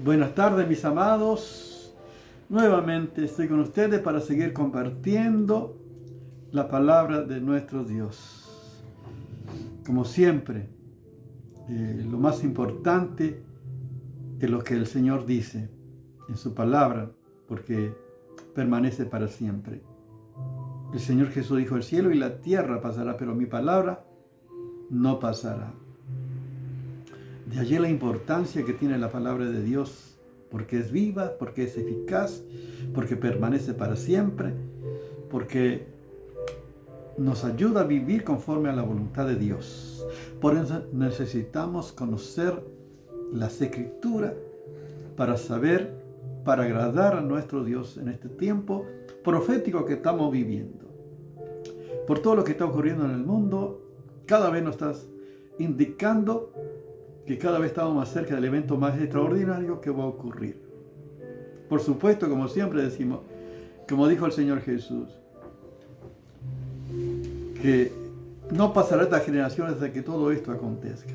Buenas tardes, mis amados. Nuevamente estoy con ustedes para seguir compartiendo la palabra de nuestro Dios. Como siempre, lo más importante es lo que el Señor dice en su palabra, porque permanece para siempre. El Señor Jesús dijo: el cielo y la tierra pasará, pero mi palabra no pasará. De allí la importancia que tiene la palabra de Dios, porque es viva, porque es eficaz, porque permanece para siempre, porque nos ayuda a vivir conforme a la voluntad de Dios. Por eso necesitamos conocer las Escrituras para saber, para agradar a nuestro Dios en este tiempo profético que estamos viviendo. Por todo lo que está ocurriendo en el mundo, cada vez nos estás indicando que cada vez estamos más cerca del evento más extraordinario que va a ocurrir. Por supuesto, como siempre decimos, como dijo el Señor Jesús, que no pasará esta generación hasta que todo esto acontezca.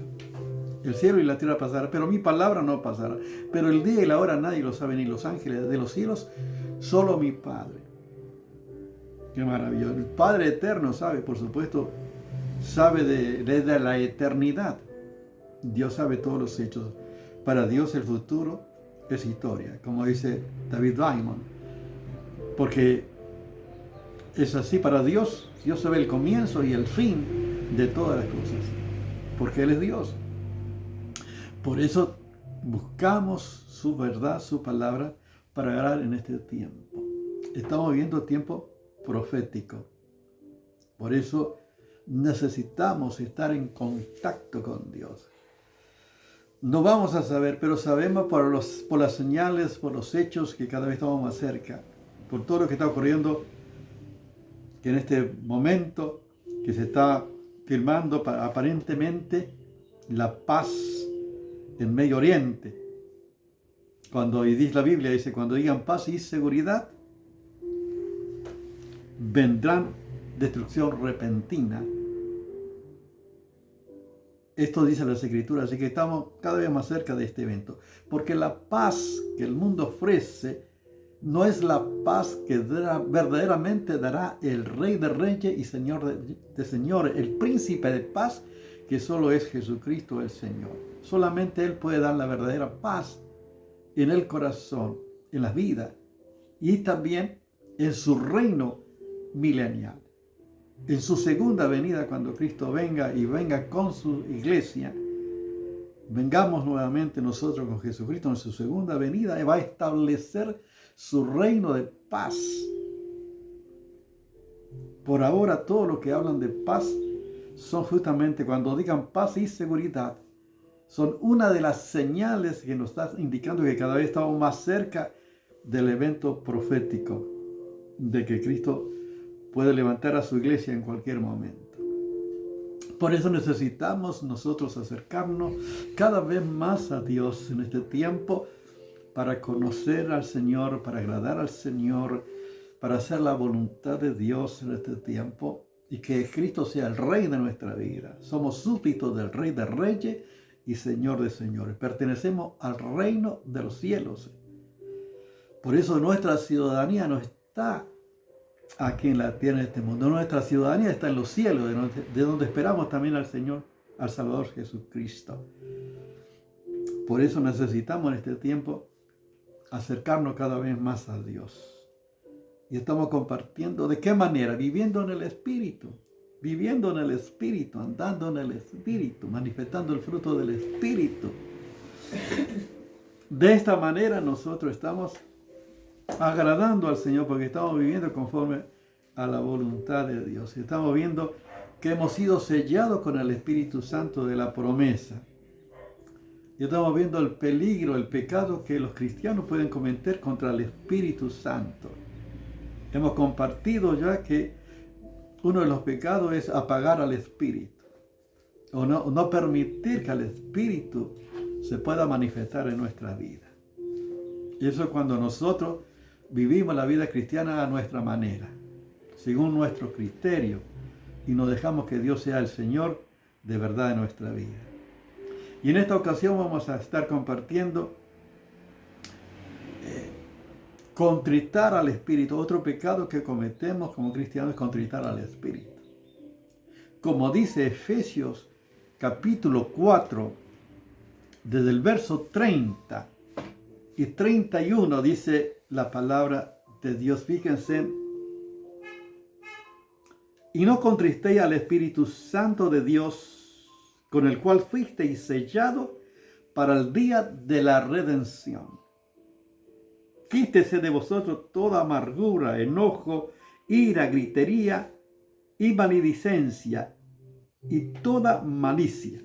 El cielo y la tierra pasarán, pero mi palabra no pasará. Pero el día y la hora nadie lo sabe, ni los ángeles de los cielos, solo mi Padre. Qué maravilloso. El Padre eterno sabe, por supuesto, sabe desde la eternidad. Dios sabe todos los hechos. Para Dios el futuro es historia, como dice David Diamond. Porque es así, para Dios, Dios sabe el comienzo y el fin de todas las cosas. Porque Él es Dios. Por eso buscamos su verdad, su palabra, para agarrar en este tiempo. Estamos viviendo tiempo profético. Por eso necesitamos estar en contacto con Dios. No vamos a saber, pero sabemos por las señales, por los hechos, que cada vez estamos más cerca, por todo lo que está ocurriendo, que en este momento que se está firmando aparentemente la paz en Medio Oriente. Cuando dice la Biblia, dice, cuando digan paz y seguridad, vendrán destrucción repentina. Esto dice las Escrituras, así que estamos cada vez más cerca de este evento. Porque la paz que el mundo ofrece no es la paz que verdaderamente dará el Rey de Reyes y Señor de Señores, el Príncipe de paz, que solo es Jesucristo el Señor. Solamente Él puede dar la verdadera paz en el corazón, en la vida y también en su reino milenial. En su segunda venida, cuando Cristo venga y venga con su iglesia, vengamos nuevamente nosotros con Jesucristo en su segunda venida y va a establecer su reino de paz. Por ahora, todo lo que hablan de paz son justamente, cuando digan paz y seguridad, son una de las señales que nos está indicando que cada vez estamos más cerca del evento profético, de que Cristo puede levantar a su iglesia en cualquier momento. Por eso necesitamos nosotros acercarnos cada vez más a Dios en este tiempo, para conocer al Señor, para agradar al Señor, para hacer la voluntad de Dios en este tiempo, y que Cristo sea el Rey de nuestra vida. Somos súbditos del Rey de Reyes y Señor de Señores. Pertenecemos al reino de los cielos. Por eso nuestra ciudadanía no está aquí en la tierra, en este mundo. Nuestra ciudadanía está en los cielos, de donde esperamos también al Señor, al Salvador Jesucristo. Por eso necesitamos en este tiempo acercarnos cada vez más a Dios. Y estamos compartiendo, ¿de qué manera? Viviendo en el Espíritu, andando en el Espíritu, manifestando el fruto del Espíritu. De esta manera nosotros estamos agradando al Señor, porque estamos viviendo conforme a la voluntad de Dios. Y estamos viendo que hemos sido sellados con el Espíritu Santo de la promesa. Y estamos viendo el peligro, el pecado que los cristianos pueden cometer contra el Espíritu Santo. Hemos compartido ya que uno de los pecados es apagar al Espíritu, o no permitir que el Espíritu se pueda manifestar en nuestra vida. Y eso es cuando nosotros vivimos la vida cristiana a nuestra manera, según nuestro criterio, y nos dejamos que Dios sea el Señor de verdad en nuestra vida. Y en esta ocasión vamos a estar compartiendo contritar al Espíritu. Otro pecado que cometemos como cristianos es contritar al Espíritu. Como dice Efesios capítulo 4, desde el verso 30 y 31 dice la palabra de Dios. Fíjense. Y no contristéis al Espíritu Santo de Dios, con el cual fuisteis sellados para el día de la redención. Quítese de vosotros toda amargura, enojo, ira, gritería y maledicencia y toda malicia.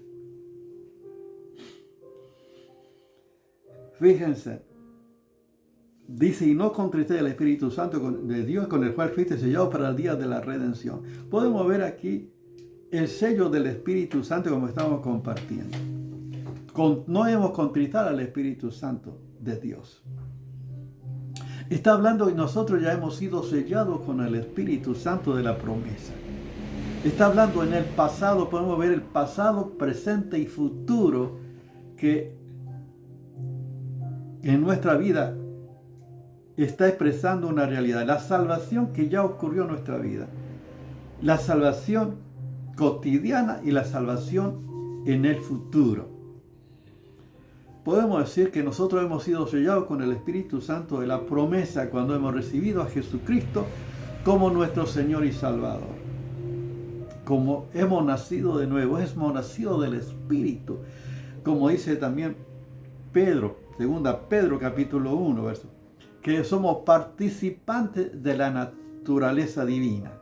Fíjense, dice, y no contristéis al Espíritu Santo de Dios, con el cual fuiste sellado para el día de la redención. Podemos ver aquí el sello del Espíritu Santo como estamos compartiendo. No hemos contristado al Espíritu Santo de Dios. Está hablando y nosotros ya hemos sido sellados con el Espíritu Santo de la promesa. Está hablando en el pasado, podemos ver el pasado, presente y futuro que en nuestra vida está expresando una realidad. La salvación que ya ocurrió en nuestra vida. La salvación cotidiana y la salvación en el futuro. Podemos decir que nosotros hemos sido sellados con el Espíritu Santo de la promesa cuando hemos recibido a Jesucristo como nuestro Señor y Salvador. Como hemos nacido de nuevo, hemos nacido del Espíritu. Como dice también Pedro, 2 Pedro capítulo 1, verso, que somos participantes de la naturaleza divina.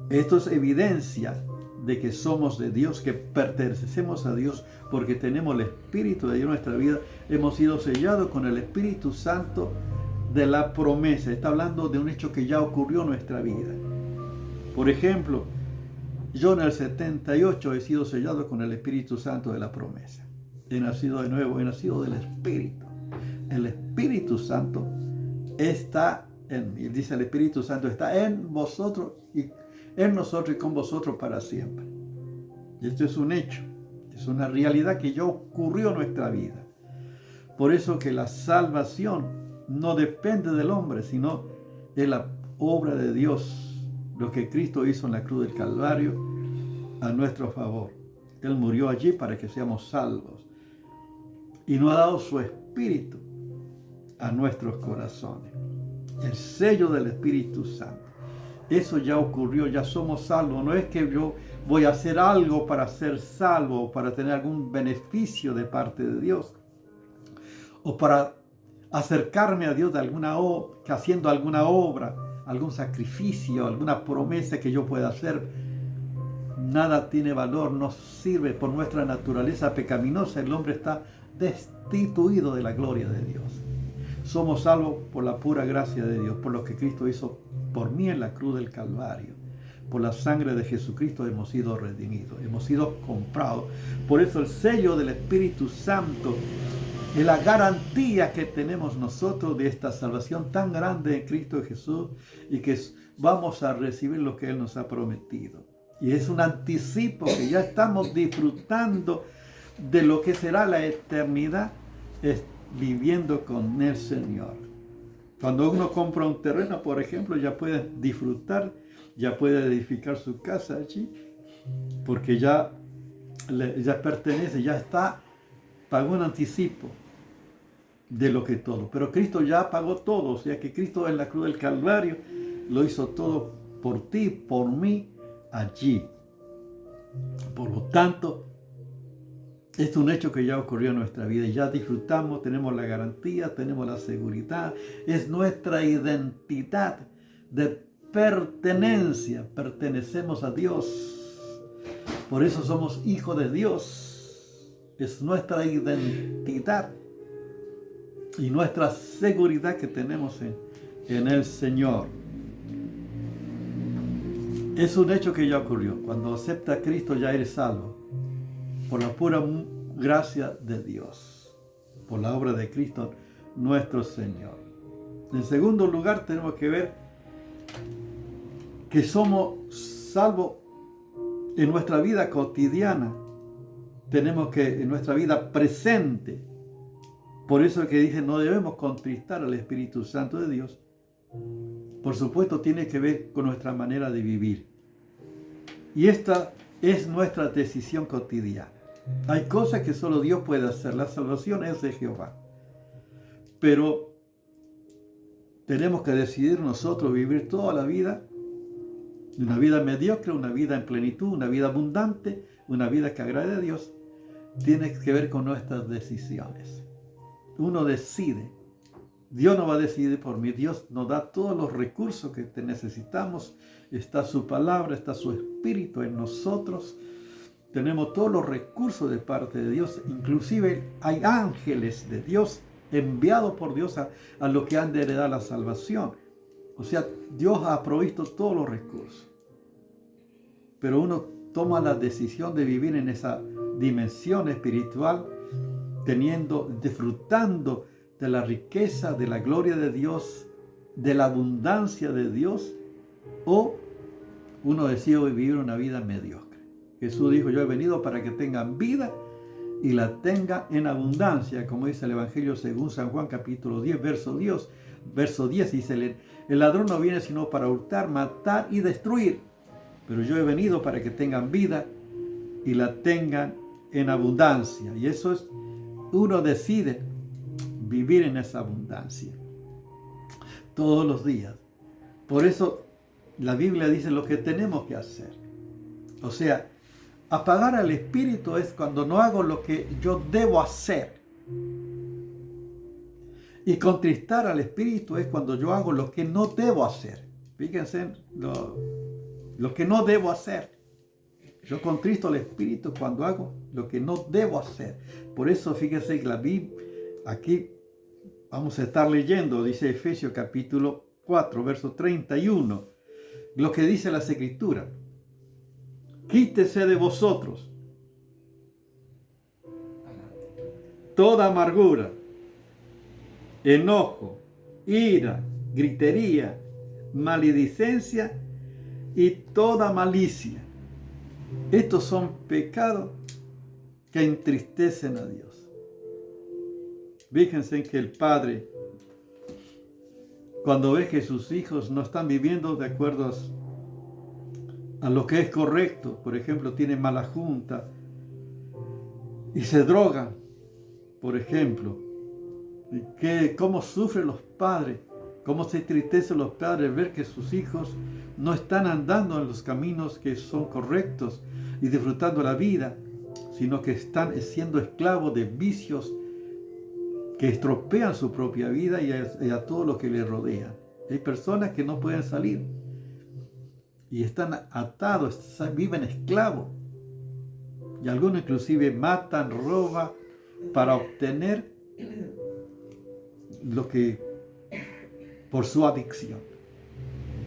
Esto es evidencia de que somos de Dios, que pertenecemos a Dios, porque tenemos el Espíritu de Dios en nuestra vida. Hemos sido sellados con el Espíritu Santo de la promesa. Está hablando de un hecho que ya ocurrió en nuestra vida. Por ejemplo, yo en el 78 he sido sellado con el Espíritu Santo de la promesa. He nacido de nuevo, he nacido del Espíritu. El Espíritu Santo está en mí. Dice el Espíritu Santo está en vosotros y en nosotros y con vosotros para siempre. Y esto es un hecho, es una realidad que ya ocurrió en nuestra vida. Por eso que la salvación no depende del hombre, sino de la obra de Dios, lo que Cristo hizo en la cruz del Calvario a nuestro favor. Él murió allí para que seamos salvos y nos ha dado su Espíritu a nuestros corazones. El sello del Espíritu Santo. Eso ya ocurrió, ya somos salvos. No es que yo voy a hacer algo para ser salvo o para tener algún beneficio de parte de Dios o para acercarme a Dios de haciendo alguna obra, algún sacrificio, alguna promesa que yo pueda hacer. Nada tiene valor, no sirve. Por nuestra naturaleza pecaminosa, el hombre está destituido de la gloria de Dios. Somos salvos por la pura gracia de Dios, por lo que Cristo hizo por mí en la cruz del Calvario. Por la sangre de Jesucristo hemos sido redimidos, hemos sido comprados. Por eso el sello del Espíritu Santo es la garantía que tenemos nosotros de esta salvación tan grande en Cristo Jesús y que vamos a recibir lo que Él nos ha prometido. Y es un anticipo que ya estamos disfrutando de lo que será la eternidad viviendo con el Señor. Cuando uno compra un terreno, por ejemplo, ya puede disfrutar, ya puede edificar su casa allí, porque ya pertenece, ya pagó un anticipo de lo que todo. Pero Cristo ya pagó todo, o sea que Cristo en la cruz del Calvario lo hizo todo por ti, por mí, allí. Por lo tanto, es un hecho que ya ocurrió en nuestra vida y ya disfrutamos, tenemos la garantía, tenemos la seguridad, es nuestra identidad de pertenencia, pertenecemos a Dios, por eso somos hijos de Dios, es nuestra identidad y nuestra seguridad que tenemos en el Señor. Es un hecho que ya ocurrió, cuando aceptas a Cristo ya eres salvo. Por la pura gracia de Dios, por la obra de Cristo nuestro Señor. En segundo lugar, tenemos que ver que somos salvos en nuestra vida cotidiana. Tenemos que, en nuestra vida presente, Por eso que dice, no debemos contristar al Espíritu Santo de Dios. Por supuesto, tiene que ver con nuestra manera de vivir. Y esta es nuestra decisión cotidiana. Hay cosas que solo Dios puede hacer. La salvación es de Jehová. Pero tenemos que decidir nosotros vivir toda la vida, una vida mediocre, una vida en plenitud, una vida abundante, una vida que agrade a Dios. Tiene que ver con nuestras decisiones. Uno decide. Dios no va a decidir por mí. Dios nos da todos los recursos que necesitamos. Está su palabra, está su espíritu en nosotros. Tenemos todos los recursos de parte de Dios. Inclusive hay ángeles de Dios enviados por Dios a los que han de heredar la salvación. O sea, Dios ha provisto todos los recursos. Pero uno toma la decisión de vivir en esa dimensión espiritual, disfrutando de la riqueza, de la gloria de Dios, de la abundancia de Dios, o uno decide vivir una vida mediocre. Jesús dijo, yo he venido para que tengan vida y la tengan en abundancia, como dice el Evangelio según San Juan capítulo 10, verso 10, dice, el ladrón no viene sino para hurtar, matar y destruir, pero yo he venido para que tengan vida y la tengan en abundancia. Y eso es, uno decide vivir en esa abundancia todos los días. Por eso la Biblia dice lo que tenemos que hacer. O sea, apagar al espíritu es cuando no hago lo que yo debo hacer. Y contristar al espíritu es cuando yo hago lo que no debo hacer. Fíjense lo que no debo hacer. Yo contristo al espíritu cuando hago lo que no debo hacer. Por eso fíjense que la Biblia, aquí vamos a estar leyendo, dice Efesios capítulo 4, verso 31, lo que dice las Escrituras. Quítese de vosotros toda amargura, enojo, ira, gritería, maledicencia y toda malicia. Estos son pecados que entristecen a Dios. Fíjense que el Padre, cuando ve que sus hijos no están viviendo de acuerdo a lo que es correcto, por ejemplo, tienen mala junta y se drogan, por ejemplo, cómo sufren los padres, cómo se entristecen los padres ver que sus hijos no están andando en los caminos que son correctos y disfrutando la vida, sino que están siendo esclavos de vicios que estropean su propia vida y a todo lo que les rodea. Hay personas que no pueden salir y están atados, viven esclavos. Y algunos inclusive matan, roban para obtener lo que por su adicción.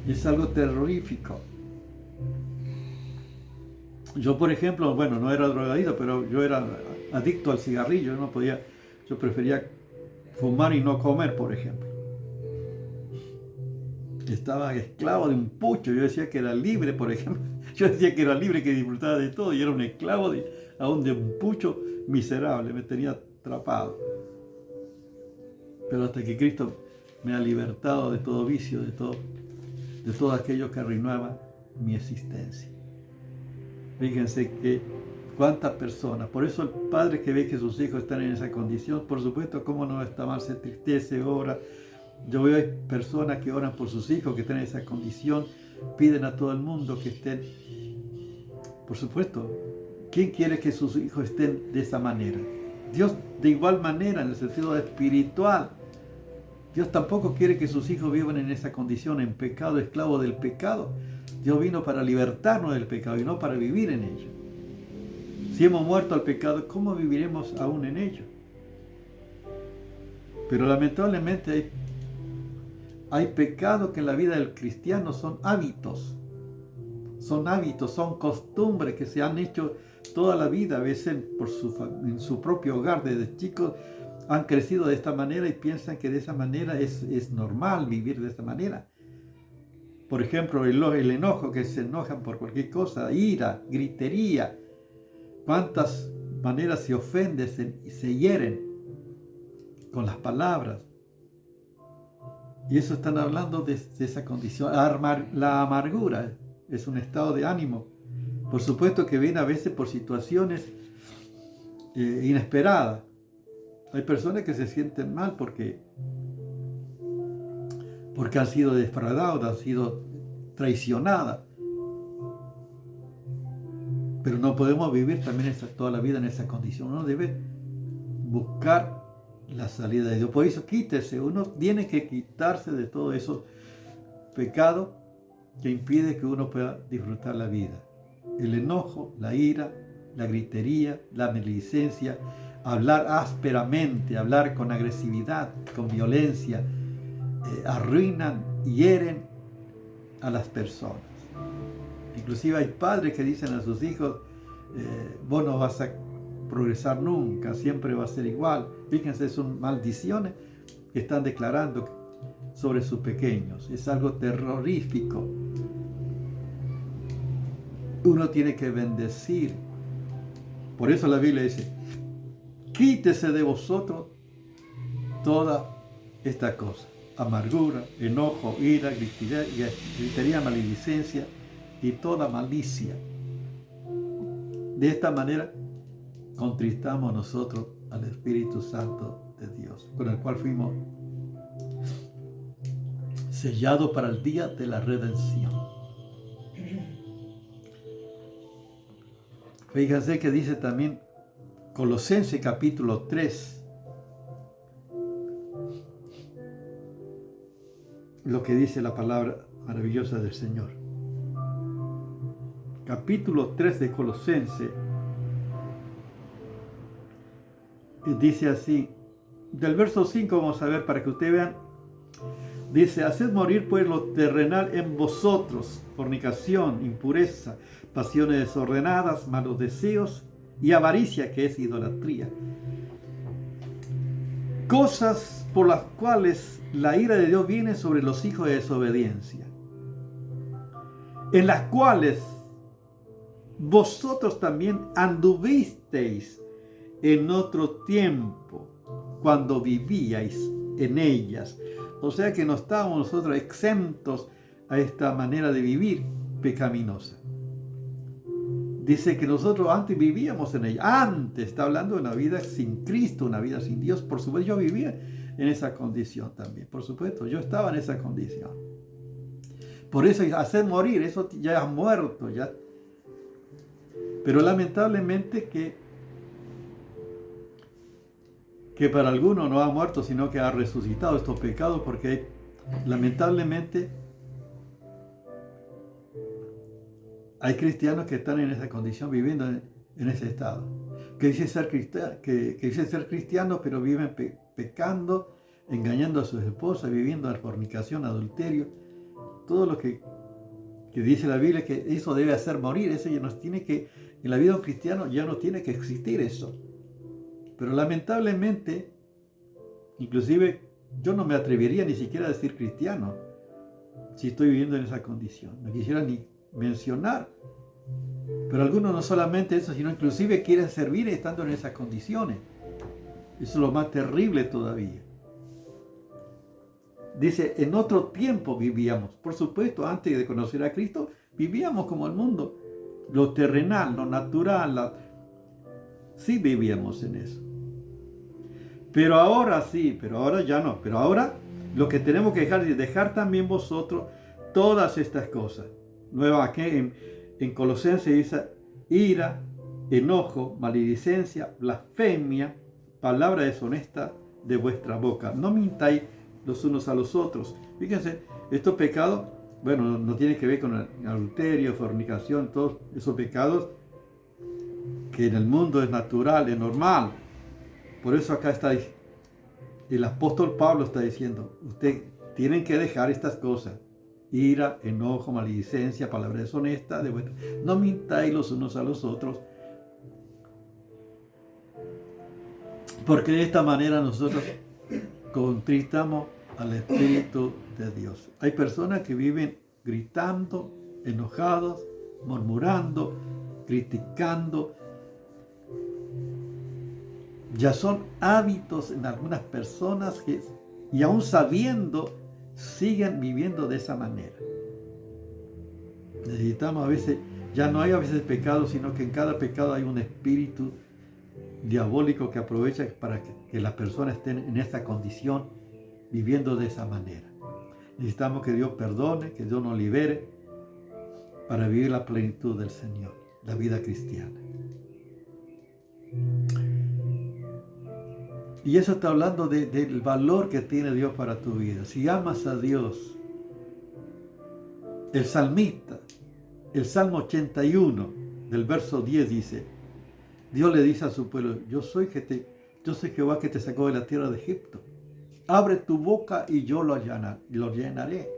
Y es algo terrorífico. Yo, por ejemplo, bueno, no era drogadicto, pero yo era adicto al cigarrillo. Yo prefería fumar y no comer, por ejemplo. Estaba esclavo de un pucho. Yo decía que era libre, por ejemplo. Yo decía que era libre, que disfrutaba de todo, y era un esclavo aún de un pucho miserable. Me tenía atrapado. Pero hasta que Cristo me ha libertado de todo vicio, de todo aquello que arruinaba mi existencia. Fíjense que cuántas personas, por eso el padre que ve que sus hijos están en esa condición, por supuesto, cómo no está mal, se entristece, ora. Yo veo personas que oran por sus hijos que están en esa condición, piden a todo el mundo que estén. Por supuesto, ¿quién quiere que sus hijos estén de esa manera? Dios de igual manera, en el sentido espiritual. Dios tampoco quiere que sus hijos vivan en esa condición, en pecado, esclavo del pecado. Dios vino para libertarnos del pecado y no para vivir en ello. Si hemos muerto al pecado, ¿cómo viviremos aún en ello? Pero lamentablemente hay pecados que en la vida del cristiano son hábitos. Son costumbres que se han hecho toda la vida, a veces en su propio hogar, desde chicos han crecido de esta manera y piensan que de esa manera es normal vivir de esta manera. Por ejemplo, el enojo, que se enojan por cualquier cosa, ira, gritería, cuántas maneras se ofenden y se hieren. con las palabras. Y eso están hablando de esa condición. La amargura es un estado de ánimo. Por supuesto que viene a veces por situaciones inesperadas. Hay personas que se sienten mal porque han sido defraudadas, han sido traicionadas. Pero no podemos vivir también toda la vida en esa condición. Uno debe buscar la salida de Dios. Por eso quítese. Uno tiene que quitarse de todos esos pecados que impiden que uno pueda disfrutar la vida. El enojo, la ira, la gritería, la maledicencia, hablar ásperamente, hablar con agresividad, con violencia, arruinan y hieren a las personas. Inclusive hay padres que dicen a sus hijos, vos no vas a progresar nunca, siempre va a ser igual. Fíjense, son maldiciones que están declarando sobre sus pequeños. Es algo terrorífico. Uno tiene que bendecir. Por eso la Biblia dice, quítese de vosotros toda esta cosa. Amargura, enojo, ira, gritería, maledicencia y toda malicia. De esta manera contristamos nosotros al Espíritu Santo de Dios, con el cual fuimos sellados para el día de la redención. Fíjense que dice también Colosenses capítulo 3, lo que dice la palabra maravillosa del Señor. Capítulo 3 de Colosenses dice así, del verso 5 vamos a ver para que ustedes vean, dice, haced morir pues lo terrenal en vosotros, fornicación, impureza, pasiones desordenadas, malos deseos y avaricia, que es idolatría. Cosas por las cuales la ira de Dios viene sobre los hijos de desobediencia, en las cuales vosotros también anduvisteis en otro tiempo, cuando vivíais en ellas. O sea que no estábamos nosotros exentos a esta manera de vivir pecaminosa. Dice que nosotros antes vivíamos en ella. Antes, está hablando de una vida sin Cristo, una vida sin Dios. Por supuesto, yo vivía en esa condición también. Por supuesto, yo estaba en esa condición. Por eso hacer morir, eso ya ha muerto, ya. Pero lamentablemente que para algunos no ha muerto, sino que ha resucitado estos pecados, porque lamentablemente hay cristianos que están en esa condición, viviendo en ese estado, que dicen ser cristianos, pero viven pecando, engañando a sus esposas, viviendo en fornicación, adulterio, todo lo que dice la Biblia, que eso debe hacer morir. Eso ya nos tiene que, en la vida de un cristiano ya no tiene que existir eso. Pero lamentablemente, inclusive yo no me atrevería ni siquiera a decir cristiano si estoy viviendo en esa condición. No quisiera ni mencionar. Pero algunos no solamente eso, sino inclusive quieren servir estando en esas condiciones. Eso es lo más terrible todavía. Dice, en otro tiempo vivíamos. Por supuesto, antes de conocer a Cristo, vivíamos como el mundo. Lo terrenal, lo natural, sí vivíamos en eso. Pero ahora sí, pero ahora ya no. Pero ahora lo que tenemos que dejar es dejar también vosotros todas estas cosas. Nueva aquí en Colosenses dice, ira, enojo, maledicencia, blasfemia, palabra deshonesta de vuestra boca. No mintáis los unos a los otros. Fíjense, estos pecados, bueno, no tienen que ver con el adulterio, fornicación, todos esos pecados que en el mundo es natural, es normal. Por eso acá está el apóstol Pablo está diciendo, ustedes tienen que dejar estas cosas: ira, enojo, maledicencia, palabra deshonesta de vuestra. No mintáis los unos a los otros, porque de esta manera nosotros contristamos al Espíritu de Dios. Hay personas que viven gritando, enojados, murmurando, criticando, Ya son hábitos en algunas personas y aún sabiendo, siguen viviendo de esa manera. Necesitamos a veces, ya no hay a veces pecado, sino que en cada pecado hay un espíritu diabólico que aprovecha para que las personas estén en esta condición, viviendo de esa manera. Necesitamos que Dios perdone, que Dios nos libere para vivir la plenitud del Señor, la vida cristiana. Y eso está hablando del valor que tiene Dios para tu vida. Si amas a Dios, el salmista, el Salmo 81, del verso 10 dice, Dios le dice a su pueblo, yo soy Jehová que te sacó de la tierra de Egipto. Abre tu boca y yo lo llenaré.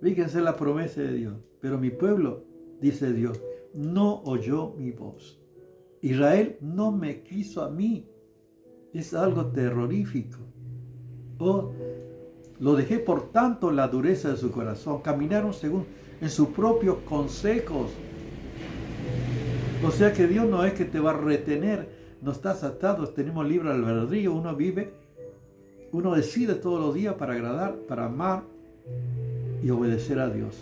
Fíjense la promesa de Dios. Pero mi pueblo, dice Dios, no oyó mi voz. Israel no me quiso a mí. Es algo terrorífico. Oh, lo dejé por tanto la dureza de su corazón. Caminaron según en sus propios consejos. O sea que Dios no es que te va a retener. No estás atado. Tenemos libre albedrío. Uno vive. Uno decide todos los días para agradar, para amar y obedecer a Dios.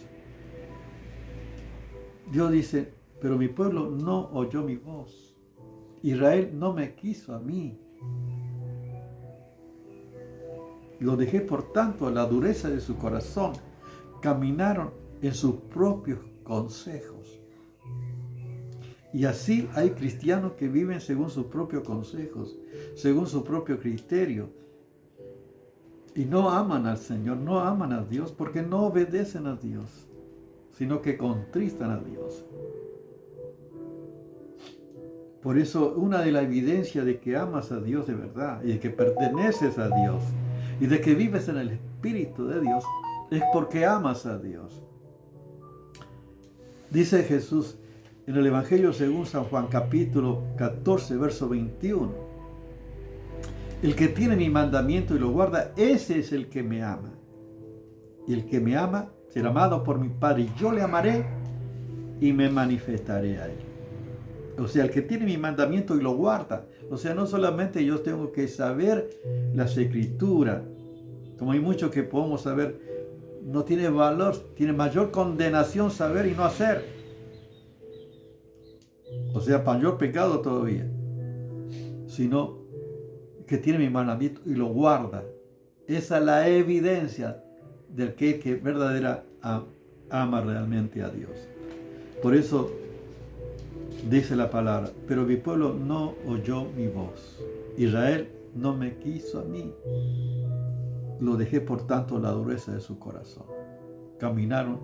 Dios dice, pero mi pueblo no oyó mi voz. Israel no me quiso a mí. Lo dejé por tanto a la dureza de su corazón. Caminaron en sus propios consejos. Y así hay cristianos que viven según sus propios consejos, según su propio criterio. Y no aman al Señor, no aman a Dios, porque no obedecen a Dios, sino que contristan a Dios. Por eso, una de las evidencias de que amas a Dios de verdad, y de que perteneces a Dios, y de que vives en el Espíritu de Dios, es porque amas a Dios. Dice Jesús en el Evangelio según San Juan, capítulo 14, verso 21. El que tiene mi mandamiento y lo guarda, ese es el que me ama. Y el que me ama será amado por mi Padre, y yo le amaré y me manifestaré a él. O sea, el que tiene mi mandamiento y lo guarda. O sea, no solamente yo tengo que saber las Escrituras, como hay muchos que podemos saber, no tiene valor, tiene mayor condenación saber y no hacer. O sea, mayor pecado todavía. Sino que tiene mi mandamiento y lo guarda. Esa es la evidencia del que verdadera ama realmente a Dios. Por eso dice la palabra, pero mi pueblo no oyó mi voz. Israel no me quiso a mí. Lo dejé por tanto la dureza de su corazón. Caminaron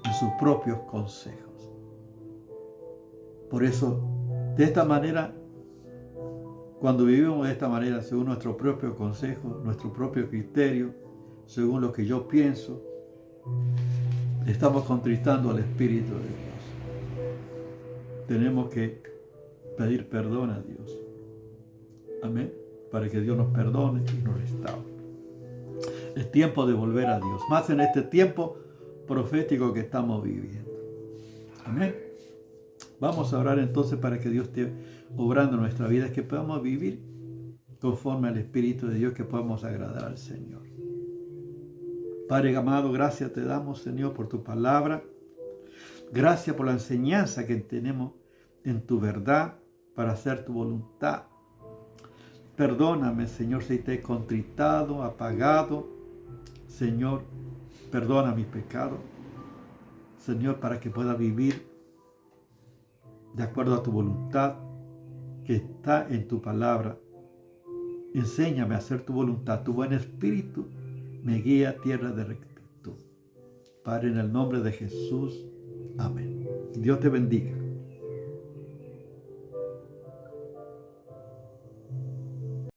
en sus propios consejos. Por eso, de esta manera, cuando vivimos de esta manera, según nuestro propio consejo, nuestro propio criterio, según lo que yo pienso, estamos contristando al Espíritu de Dios. Tenemos que pedir perdón a Dios. Amén. Para que Dios nos perdone y nos restaure. Es tiempo de volver a Dios. Más en este tiempo profético que estamos viviendo. Amén. Vamos a orar entonces para que Dios esté obrando en nuestra vida, que podamos vivir conforme al Espíritu de Dios, que podamos agradar al Señor. Padre amado, gracias te damos, Señor, por tu palabra. Gracias por la enseñanza que tenemos en tu verdad para hacer tu voluntad. Perdóname, Señor, si te he contritado, apagado. Señor, perdona mi pecado. Señor, para que pueda vivir de acuerdo a tu voluntad que está en tu palabra. Enséñame a hacer tu voluntad. Tu buen espíritu me guía a tierra de rectitud. Padre, en el nombre de Jesús. Amén. Dios te bendiga.